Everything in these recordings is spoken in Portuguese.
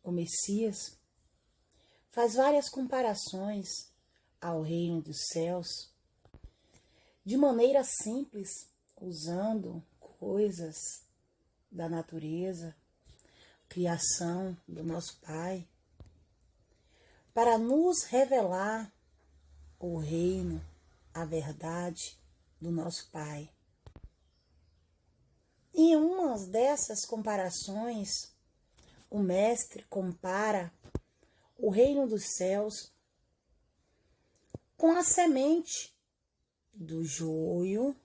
o Messias, faz várias comparações ao reino dos céus, de maneira simples, usando coisas da natureza, criação do nosso Pai, para nos revelar o reino, a verdade do nosso Pai. E em uma dessas comparações, o mestre compara o reino dos céus com a semente do joio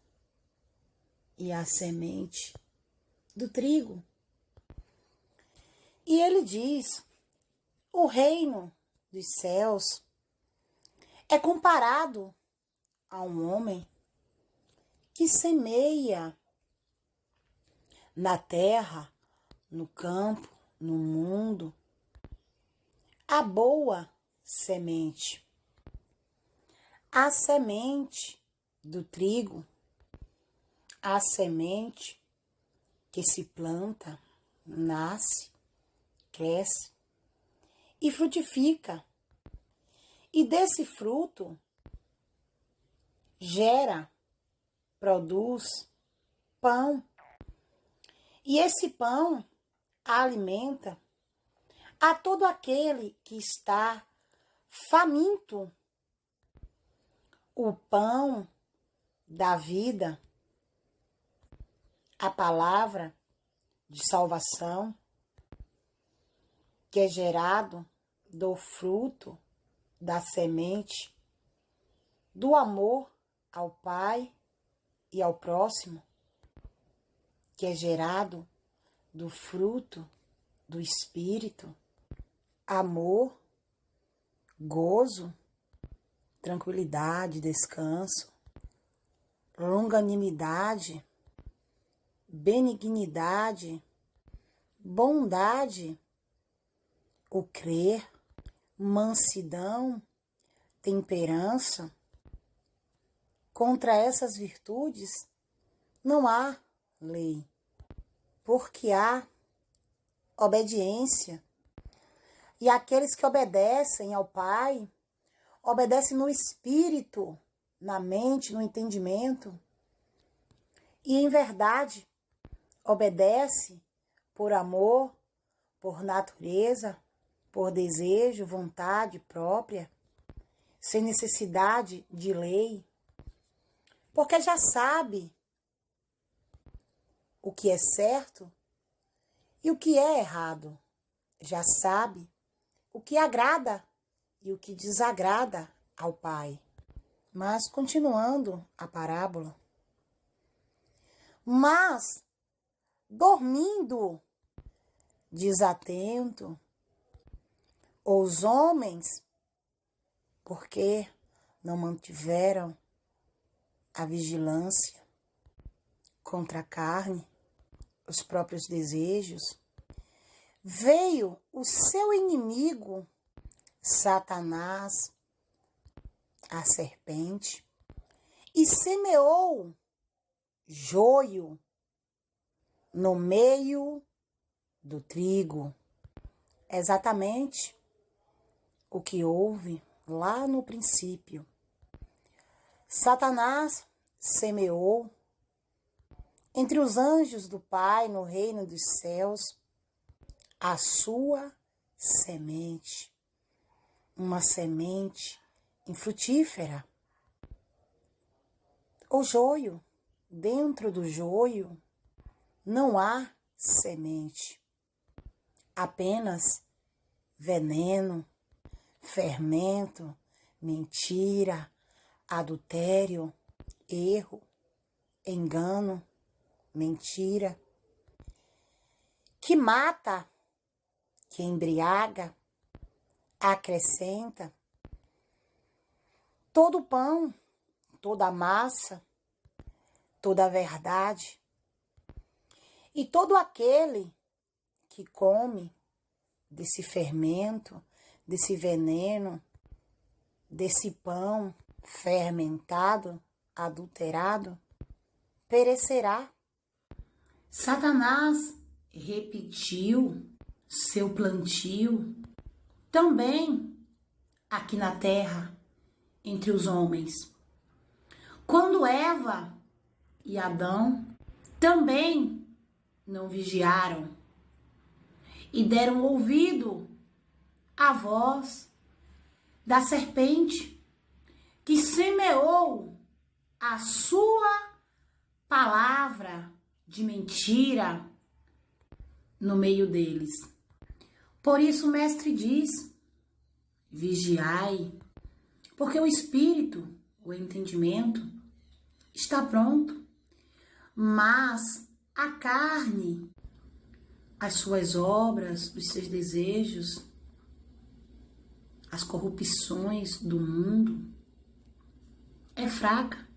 e a semente do trigo. E ele diz: o reino dos céus é comparado a um homem que semeia na terra, no campo, no mundo, a boa semente. A semente do trigo, a semente que se planta, nasce, cresce e frutifica. E desse fruto produz pão. E esse pão alimenta a todo aquele que está faminto. O pão da vida, a palavra de salvação, que é gerado do fruto da semente, do amor ao Pai e ao próximo, que é gerado do fruto do Espírito, amor, gozo, tranquilidade, descanso, longanimidade, benignidade, bondade, o crer, mansidão, temperança. Contra essas virtudes não há lei, porque há obediência. E aqueles que obedecem ao Pai, obedecem no espírito, na mente, no entendimento. E em verdade, obedece por amor, por natureza, por desejo, vontade própria, sem necessidade de lei, porque já sabe o que é certo e o que é errado. Já sabe o que agrada e o que desagrada ao Pai. Mas, continuando a parábola, mas, dormindo, desatento, os homens, porque não mantiveram a vigilância contra a carne, os próprios desejos, veio o seu inimigo, Satanás, a serpente, e semeou joio no meio do trigo. Exatamente o que houve lá no princípio. Satanás semeou entre os anjos do Pai no reino dos céus a sua semente, uma semente infrutífera. O joio, dentro do joio não há semente, apenas veneno, fermento, mentira, adultério, erro, engano, mentira, que mata, que embriaga, acrescenta. Todo o pão, toda a massa, toda a verdade. E todo aquele que come desse fermento, desse veneno, desse pão fermentado, adulterado, perecerá. Satanás repetiu seu plantio, também aqui na terra, entre os homens. Quando Eva e Adão também não vigiaram e deram ouvido à voz da serpente que semeou a sua palavra de mentira no meio deles. Por isso o mestre diz: vigiai, porque o espírito, o entendimento, está pronto, mas a carne, as suas obras, os seus desejos, as corrupções do mundo, é fraca.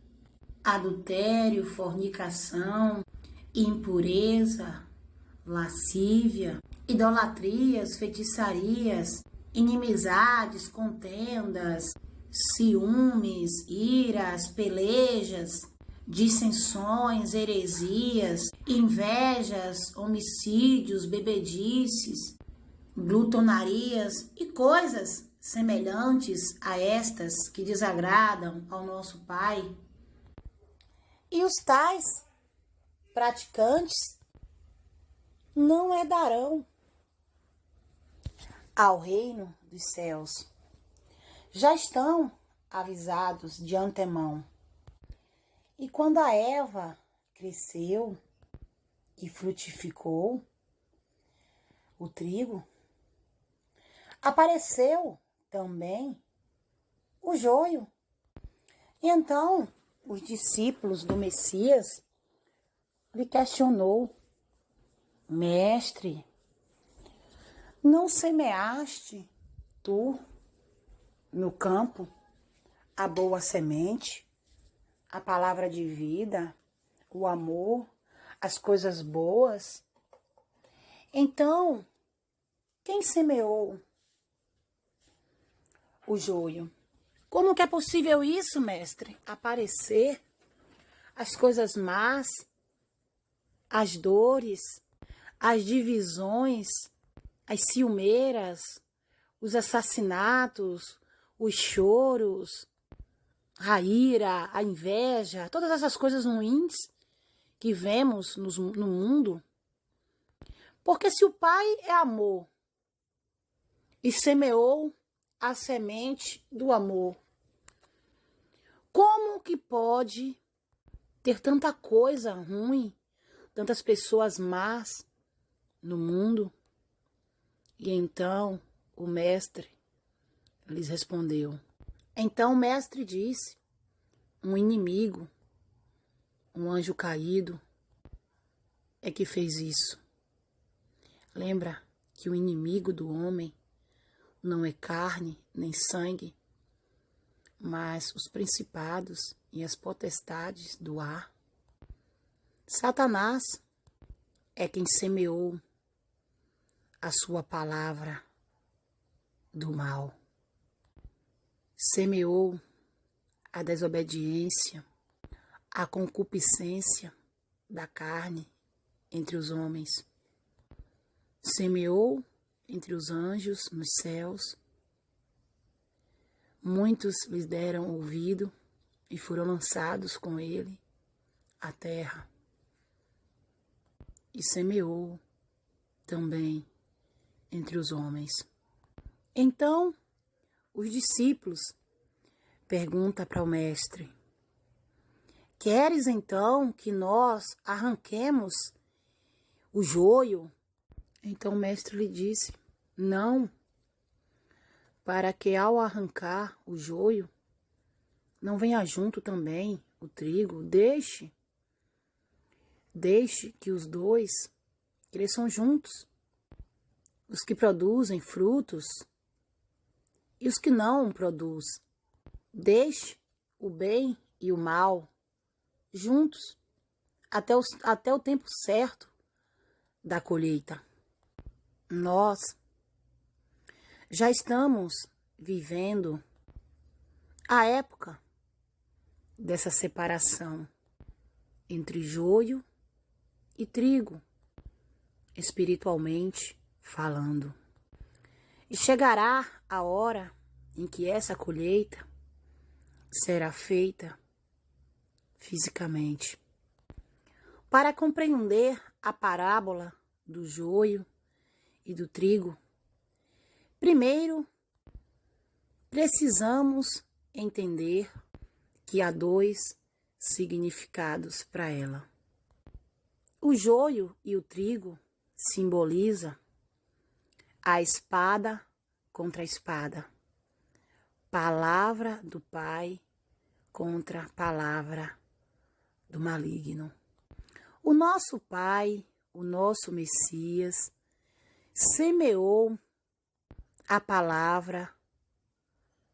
Adultério, fornicação, impureza, lascívia, idolatrias, feitiçarias, inimizades, contendas, ciúmes, iras, pelejas, dissensões, heresias, invejas, homicídios, bebedices, glutonarias e coisas semelhantes a estas que desagradam ao nosso Pai. E os tais praticantes não herdarão ao reino dos céus. Já estão avisados de antemão. E quando a Eva cresceu e frutificou o trigo, apareceu também o joio. E então os discípulos do Messias lhe questionou: Mestre, não semeaste tu no campo a boa semente, a palavra de vida, o amor, as coisas boas? Então, quem semeou o joio? Como que é possível isso, mestre? Aparecer as coisas más, as dores, as divisões, as ciumeiras, os assassinatos, os choros, a ira, a inveja, todas essas coisas ruins que vemos no mundo. Porque se o Pai é amor e semeou a semente do amor, como que pode ter tanta coisa ruim, tantas pessoas más no mundo? E então o mestre lhes respondeu. Então o mestre disse: um inimigo, um anjo caído é que fez isso. Lembra que o inimigo do homem não é carne nem sangue, mas os principados e as potestades do ar. Satanás é quem semeou a sua palavra do mal. Semeou a desobediência, a concupiscência da carne entre os homens. Semeou entre os anjos nos céus. Muitos lhes deram ouvido e foram lançados com ele à terra. E semeou também entre os homens. Então, os discípulos perguntam para o mestre: queres então que nós arranquemos o joio? Então o mestre lhe disse: não, para que ao arrancar o joio, não venha junto também o trigo. Deixe que os dois cresçam juntos. Os que produzem frutos e os que não produzem. Deixe o bem e o mal juntos até o tempo certo da colheita. Nós já estamos vivendo a época dessa separação entre joio e trigo, espiritualmente falando. E chegará a hora em que essa colheita será feita fisicamente. Para compreender a parábola do joio e do trigo, primeiro precisamos entender que há dois significados para ela. O joio e o trigo simboliza a espada contra a espada, palavra do Pai contra a palavra do maligno. O nosso Pai, o nosso Messias, semeou a palavra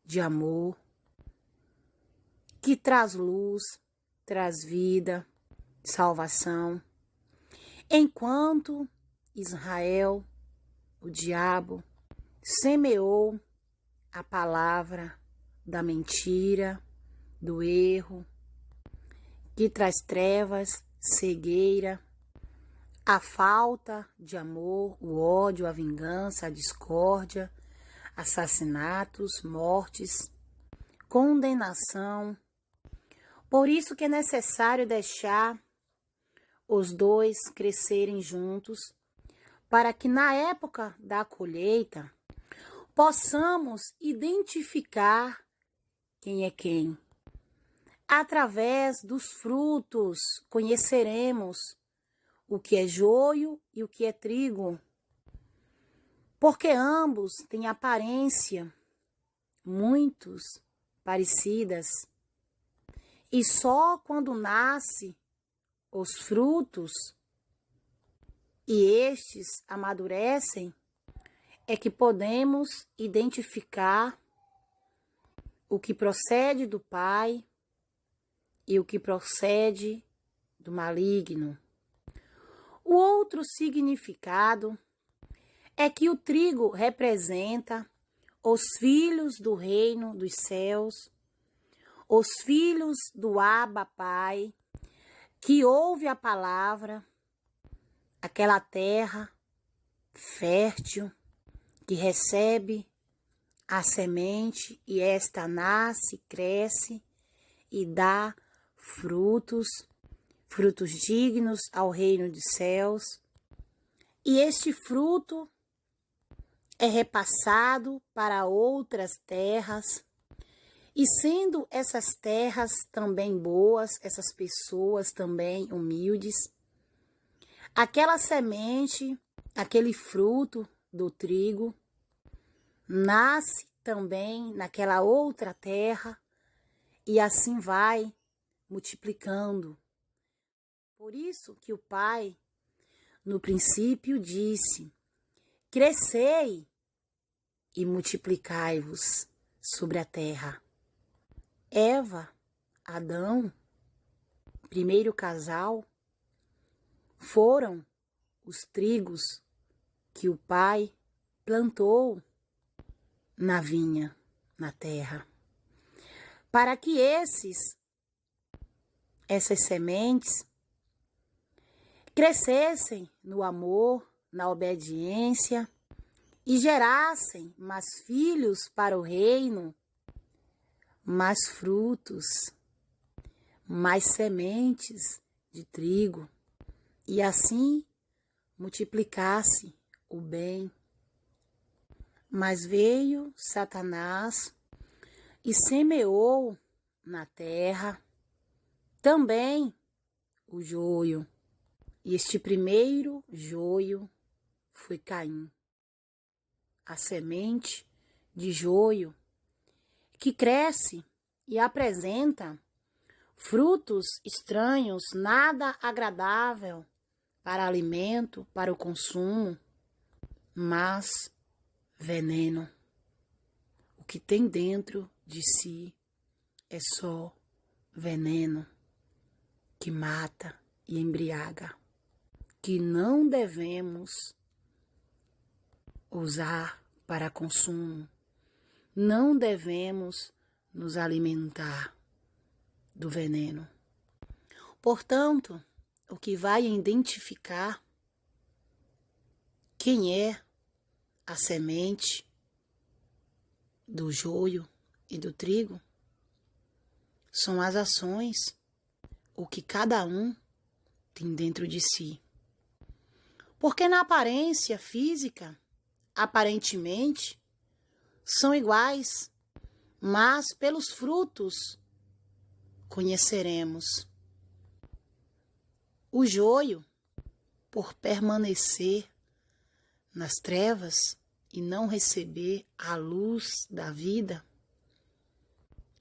de amor que traz luz, traz vida, salvação. Enquanto Israel, o diabo, semeou a palavra da mentira, do erro, que traz trevas, cegueira, a falta de amor, o ódio, a vingança, a discórdia, assassinatos, mortes, condenação. Por isso que é necessário deixar os dois crescerem juntos, para que na época da colheita possamos identificar quem é quem. Através dos frutos conheceremos o que é joio e o que é trigo, porque ambos têm aparência muitos parecidas, e só quando nasce os frutos e estes amadurecem é que podemos identificar o que procede do Pai e o que procede do maligno. O outro significado é que o trigo representa os filhos do reino dos céus, os filhos do Abba Pai, que ouve a palavra, aquela terra fértil, que recebe a semente e esta nasce, cresce e dá frutos, frutos dignos ao reino dos céus. E este fruto é repassado para outras terras, e sendo essas terras também boas, essas pessoas também humildes, aquela semente, aquele fruto do trigo, nasce também naquela outra terra e assim vai multiplicando. Por isso que o Pai, no princípio, disse: crescei e multiplicai-vos sobre a terra. Eva, Adão, primeiro casal, foram os trigos que o Pai plantou na vinha, na terra, para que essas sementes crescessem no amor, na obediência e gerassem mais filhos para o reino, mais frutos, mais sementes de trigo, e assim multiplicasse o bem. Mas veio Satanás e semeou na terra também o joio. E este primeiro joio foi Caim, a semente de joio que cresce e apresenta frutos estranhos, nada agradável para alimento, para o consumo, mas veneno. O que tem dentro de si é só veneno que mata e embriaga, que não devemos usar para consumo. Não devemos nos alimentar do veneno. Portanto, o que vai identificar quem é a semente do joio e do trigo são as ações, o que cada um tem dentro de si. Porque na aparência física, aparentemente, são iguais, mas pelos frutos conheceremos. O joio, por permanecer nas trevas e não receber a luz da vida,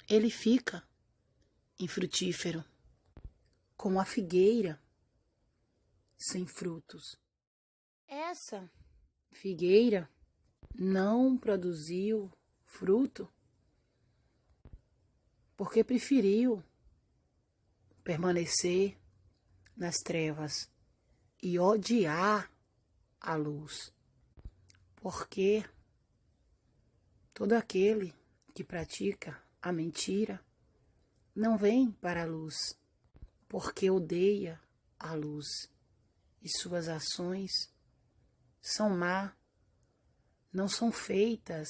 ele fica infrutífero, como a figueira sem frutos. Essa figueira não produziu fruto porque preferiu permanecer nas trevas e odiar a luz. Porque todo aquele que pratica a mentira não vem para a luz, porque odeia a luz e suas ações são má, não são feitas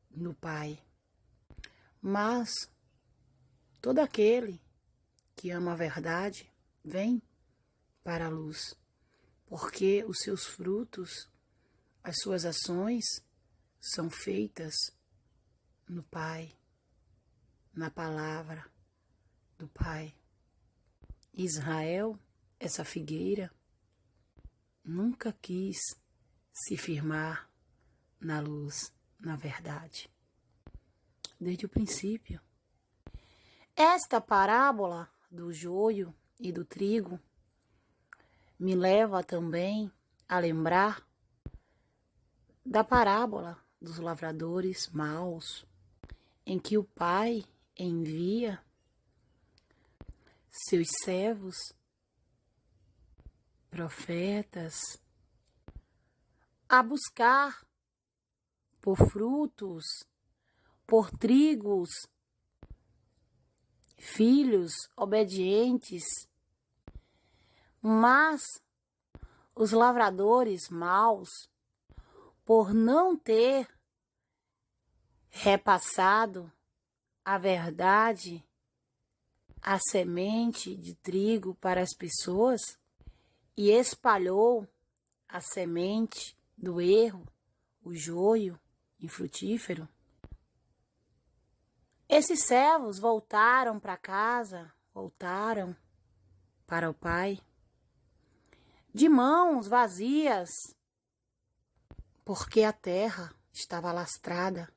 no Pai. Mas todo aquele que ama a verdade vem para a luz, porque os seus frutos, as suas ações são feitas no Pai, na palavra do Pai. Israel, essa figueira, nunca quis se firmar na luz, na verdade, desde o princípio. Esta parábola do joio e do trigo me leva também a lembrar da parábola dos lavradores maus, em que o pai envia seus servos, profetas, a buscar por frutos, por trigos, filhos obedientes, mas os lavradores maus, por não ter repassado a verdade, a semente de trigo para as pessoas, e espalhou a semente do erro, o joio infrutífero, esses servos voltaram para casa, voltaram para o pai, de mãos vazias, porque a terra estava lastrada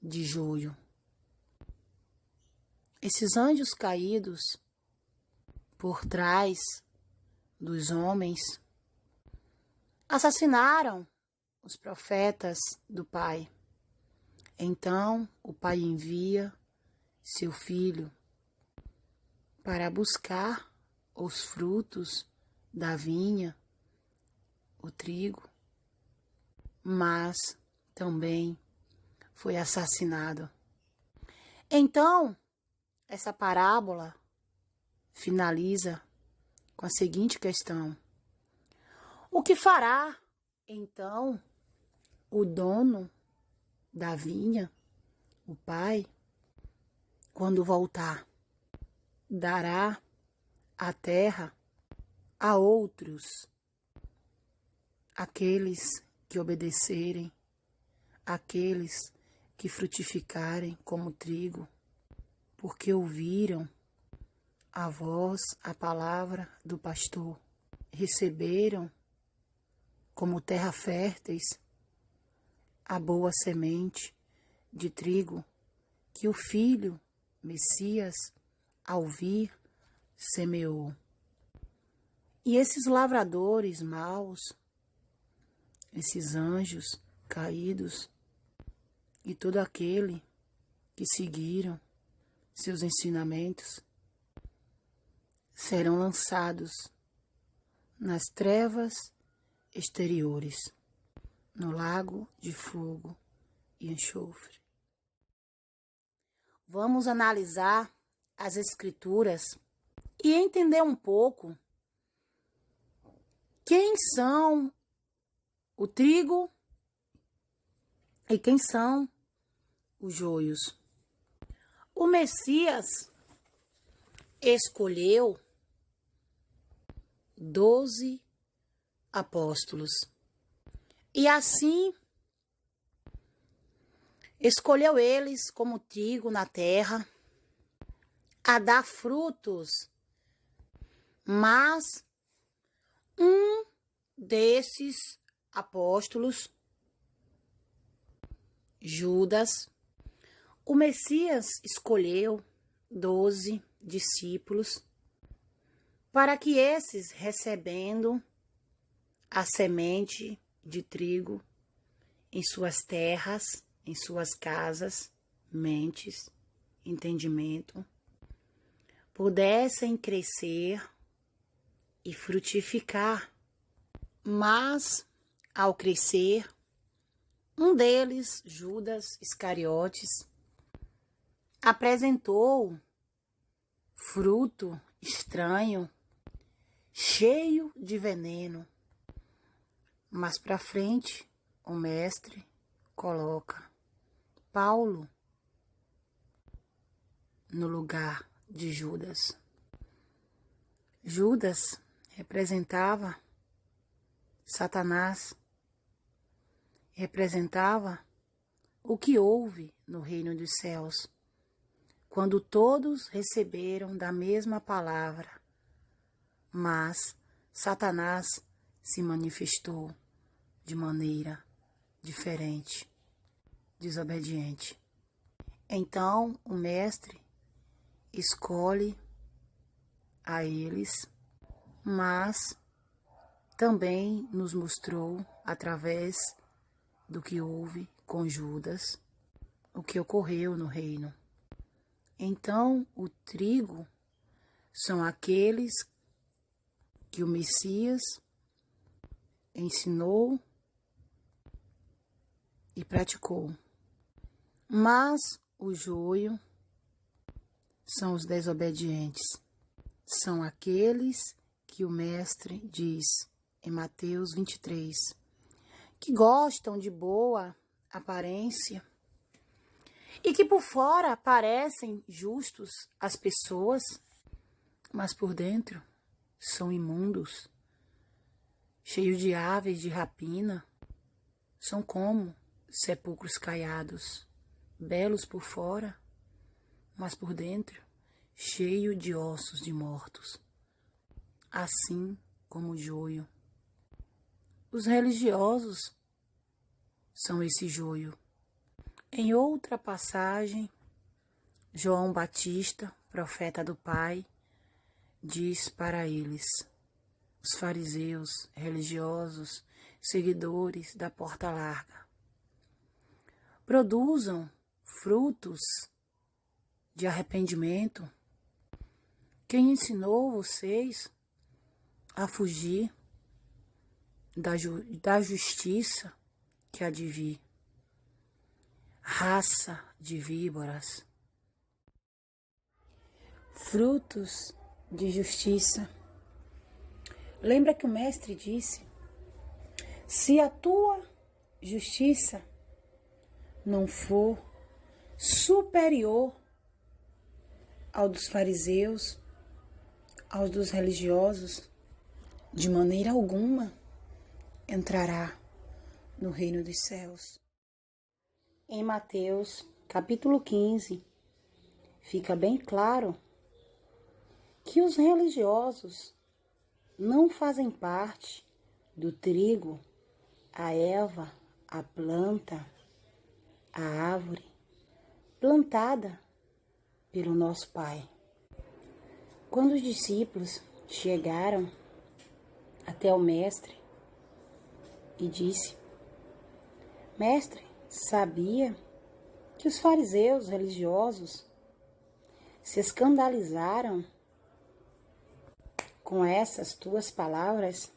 de joio. Esses anjos caídos por trás dos homens assassinaram os profetas do pai. Então o pai envia seu filho para buscar os frutos da vinha, o trigo, mas também foi assassinado. Então, essa parábola finaliza com a seguinte questão: o que fará, então, o dono da vinha, o pai, quando voltar? Dará a terra a outros, aqueles que obedecerem, aqueles que frutificarem como trigo, porque ouviram a voz, a palavra do pastor, receberam como terra férteis a boa semente de trigo que o Filho, Messias, ao vir, semeou. E esses lavradores maus, esses anjos caídos e todo aquele que seguiram seus ensinamentos serão lançados nas trevas exteriores, no lago de fogo e enxofre. Vamos analisar as Escrituras e entender um pouco quem são o trigo e quem são os joios. O Messias escolheu 12 apóstolos e assim escolheu eles como trigo na terra a dar frutos, mas um desses apóstolos, Judas, o Messias escolheu 12 discípulos para que esses, recebendo a semente de trigo em suas terras, em suas casas, mentes, entendimento, pudessem crescer e frutificar. Mas, ao crescer, um deles, Judas Iscariotes, apresentou fruto estranho, cheio de veneno. Mas para frente, o mestre coloca Paulo no lugar de Judas. Judas representava Satanás, representava o que houve no reino dos céus, quando todos receberam da mesma palavra, mas Satanás se manifestou de maneira diferente, desobediente. Então o mestre escolhe a eles, mas também nos mostrou, através do que houve com Judas, o que ocorreu no reino. Então, o trigo são aqueles que o Messias ensinou e praticou. Mas o joio são os desobedientes. São aqueles que o mestre diz em Mateus 23, que gostam de boa aparência e que por fora parecem justos às pessoas, mas por dentro são imundos, cheios de aves de rapina, são como sepulcros caiados, belos por fora, mas por dentro cheio de ossos de mortos, assim como o joio. Os religiosos são esse joio. Em outra passagem, João Batista, profeta do Pai, diz para eles, os fariseus religiosos, seguidores da porta larga: produzam frutos de arrependimento. Quem ensinou vocês a fugir da justiça que há de vir? Raça de víboras. Frutos de justiça. Lembra que o mestre disse: se a tua justiça não for superior ao dos fariseus, aos dos religiosos, de maneira alguma entrará no reino dos céus. Em Mateus, capítulo 15, fica bem claro que os religiosos não fazem parte do trigo, a erva, a planta, a árvore plantada pelo nosso Pai. Quando os discípulos chegaram até o mestre e disse: mestre, sabia que os fariseus religiosos se escandalizaram com essas tuas palavras?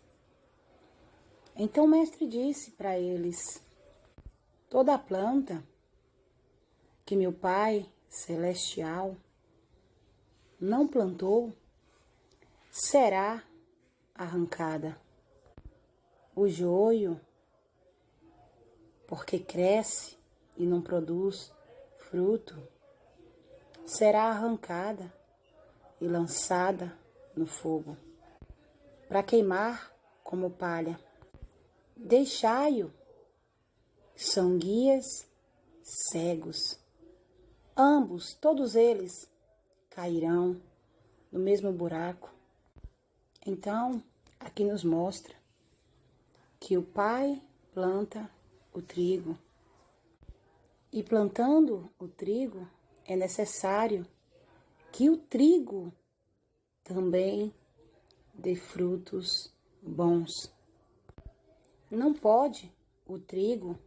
Então o mestre disse para eles: toda planta que meu Pai celestial não plantou será arrancada. O joio porque cresce e não produz fruto, será arrancada e lançada no fogo, para queimar como palha. Deixai-o, são guias cegos. Ambos, todos eles, cairão no mesmo buraco. Então, aqui nos mostra que o pai planta o trigo. E plantando o trigo, é necessário que o trigo também dê frutos bons. Não pode o trigo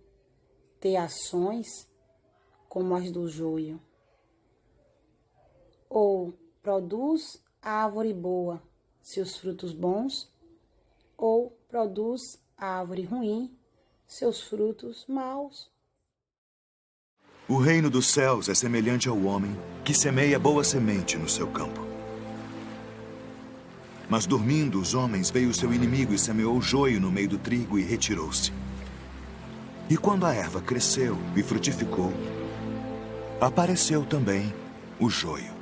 ter ações como as do joio. Ou produz a árvore boa seus frutos bons, ou produz a árvore ruim seus frutos maus. O reino dos céus é semelhante ao homem que semeia boa semente no seu campo. Mas dormindo os homens, veio o seu inimigo e semeou joio no meio do trigo e retirou-se. E quando a erva cresceu e frutificou, apareceu também o joio.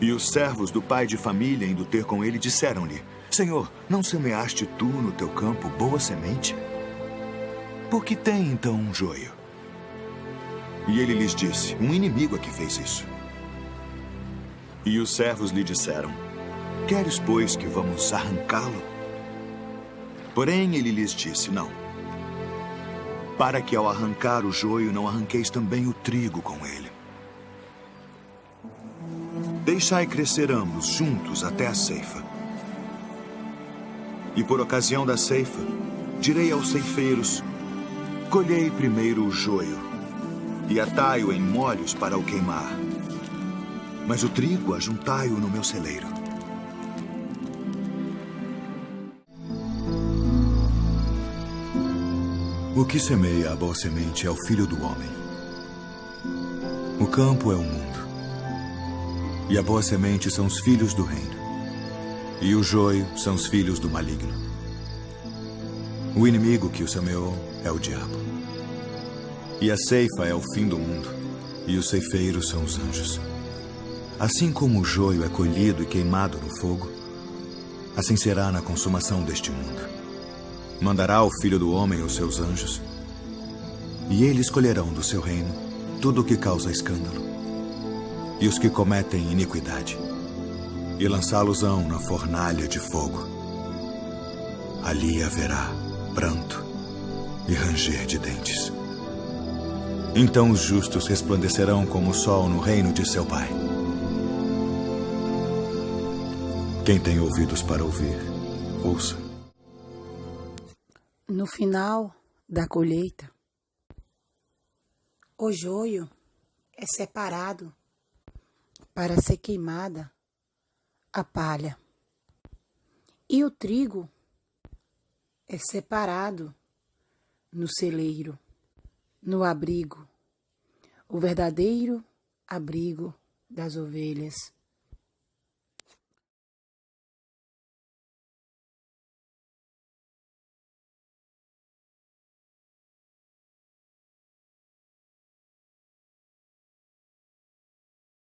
E os servos do pai de família, indo ter com ele, disseram-lhe: Senhor, não semeaste tu no teu campo boa semente? Por que tem então um joio? E ele lhes disse: um inimigo é que fez isso. E os servos lhe disseram: queres, pois, que vamos arrancá-lo? Porém ele lhes disse: não, para que ao arrancar o joio não arranqueis também o trigo com ele. Deixai crescer ambos juntos até a ceifa. E por ocasião da ceifa, direi aos ceifeiros: colhei primeiro o joio e atai-o em molhos para o queimar, mas o trigo ajuntai-o no meu celeiro. O que semeia a boa semente é o Filho do Homem. O campo é o mundo, e a boa semente são os filhos do reino, e o joio são os filhos do maligno. O inimigo que o semeou é o diabo. E a ceifa é o fim do mundo, e os ceifeiros são os anjos. Assim como o joio é colhido e queimado no fogo, assim será na consumação deste mundo. Mandará o Filho do Homem os seus anjos, e eles colherão do seu reino tudo o que causa escândalo, e os que cometem iniquidade, e lançá-los-ão na fornalha de fogo. Ali haverá pranto e ranger de dentes. Então os justos resplandecerão como o sol no reino de seu Pai. Quem tem ouvidos para ouvir, ouça. No final da colheita, o joio é separado para ser queimada a palha, e o trigo é separado no celeiro, no abrigo, o verdadeiro abrigo das ovelhas.